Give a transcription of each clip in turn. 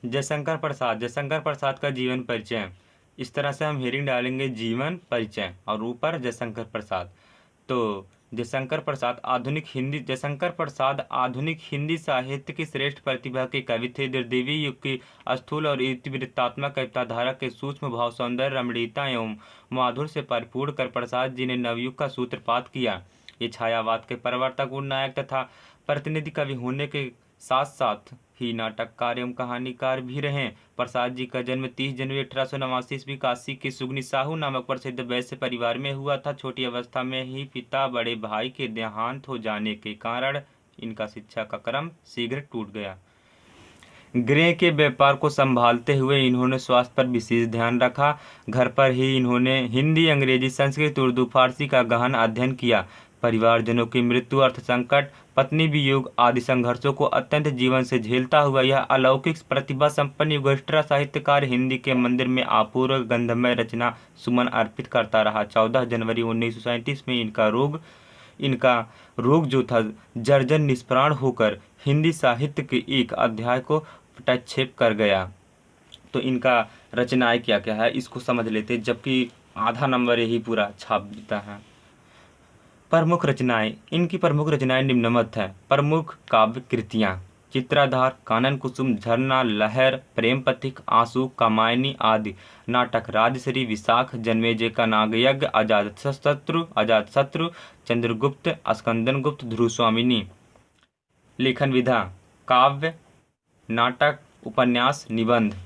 जयशंकर प्रसाद का जीवन परिचय। इस तरह से हम हेडिंग डालेंगे, जीवन परिचय, और ऊपर जयशंकर प्रसाद। तो जयशंकर प्रसाद आधुनिक हिंदी साहित्य की श्रेष्ठ प्रतिभा के कवि थे। द्वितीय युग की स्थूल और इतिवृत्तात्मक कविता धारा के सूक्ष्म भाव, सौंदर्य, रमणीयता एवं माधुर्य से परिपूर्ण कर प्रसाद जी ने नवयुग का सूत्रपात किया। ये छायावाद के प्रवर्तक, नायक तथा प्रतिनिधि कवि होने के साथ साथ ही नाटककार एवं कहानीकार भी रहे। प्रसाद जी का जन्म 30 जनवरी 1889 ईस्वी काशी के सुगनी साहू नामक प्रसिद्ध वैश्य परिवार में हुआ था। छोटी अवस्था में ही पिता बड़े भाई के देहांत हो जाने के कारण इनका शिक्षा का क्रम शीघ्र टूट गया। गृह के व्यापार को संभालते हुए इन्होंने स्वास्थ्य पर विशेष ध्यान रखा। घर पर ही इन्होंने हिंदी, अंग्रेजी, संस्कृत, उर्दू, फारसी का गहन अध्ययन किया। परिवारजनों की मृत्यु, अर्थ संकट, पत्नी वियोग आदि संघर्षों को अत्यंत जीवन से झेलता हुआ यह अलौकिक प्रतिभा संपन्न युगोत्तर साहित्यकार हिंदी के मंदिर में अपूर्व गंधमय रचना सुमन अर्पित करता रहा। 14 जनवरी 1937 में इनका रोग जो था जर्जर निष्प्राण होकर हिंदी साहित्य के एक अध्याय को पटच्छेद कर गया। तो इनका रचनाएं क्या क्या है इसको समझ लेते, जबकि आधा नंबर यही पूरा छाप देता है। प्रमुख रचनाएं। इनकी प्रमुख रचनाएं निम्नमत है। प्रमुख काव्य कृतियां: चित्राधार, कानन कुसुम, झरना, लहर, प्रेम पथिक, आंसू, कामायनी आदि। नाटक: राजश्री, विशाख, जन्मेजय का नागयज्ञ, अजातशत्रु, चंद्रगुप्त, स्कंदनगुप्त, ध्रुवस्वामिनी। लेखन विधा: काव्य, नाटक, उपन्यास, निबंध।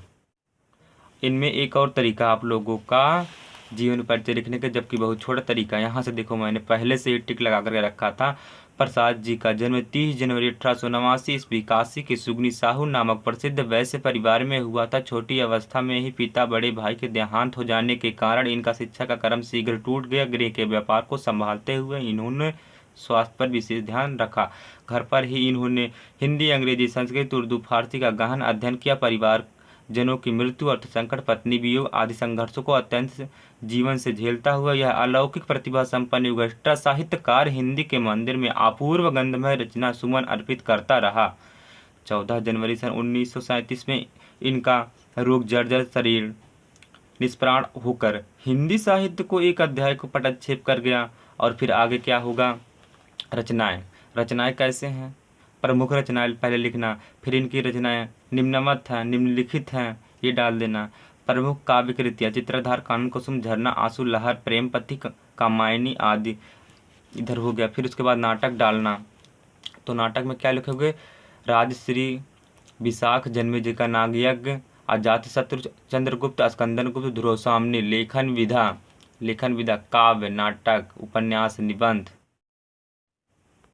इनमें एक और तरीका आप लोगों का जीवन परिचय लिखने का, जबकि बहुत छोटा तरीका। यहाँ से देखो, मैंने पहले से ही टिक लगा कर रखा था। प्रसाद जी का जन्म 30 जनवरी 1889 ईस्वी काशी के सुगनी साहू नामक प्रसिद्ध वैश्य परिवार में हुआ था। छोटी अवस्था में ही पिता बड़े भाई के देहांत हो जाने के कारण इनका शिक्षा का क्रम शीघ्र टूट गया। गृह के व्यापार को संभालते हुए इन्होंने स्वास्थ्य पर विशेष ध्यान रखा। घर पर ही इन्होंने हिंदी, अंग्रेजी, संस्कृत, उर्दू, फारसी का गहन अध्ययन किया। परिवार जनों की मृत्यु, अर्थ संकट, पत्नी वियोग आदि संघर्षों को अत्यंत जीवन से झेलता हुआ यह अलौकिक प्रतिभा संपन्न युगोत्तर साहित्यकार हिंदी के मंदिर में अपूर्व गंधमय रचना सुमन अर्पित करता रहा। 14 जनवरी सन 1937 में इनका रोग जर्जर शरीर निष्प्राण होकर हिंदी साहित्य को एक अध्याय को पटच्छेद कर गया। और फिर आगे क्या होगा? रचनाएं कैसे हैं? प्रमुख रचनाएं पहले लिखना, फिर इनकी रचनाएं निम्नमत हैं, निम्नलिखित हैं, ये डाल देना। प्रमुख काव्य कृतियाँ: चित्राधार, कानन कुसुम, झरना, आंसू, लहर, प्रेम पथिक, कामायनी आदि। इधर हो गया। फिर उसके बाद नाटक डालना। तो नाटक में क्या लिखोगे? राजश्री, विशाख, जन्मेजय का नागयज्ञ, अजातशत्रु, चंद्रगुप्त, स्कंदनगुप्त, ध्रुवस्वामिनी। लेखन विधा: काव्य, नाटक, उपन्यास, निबंध।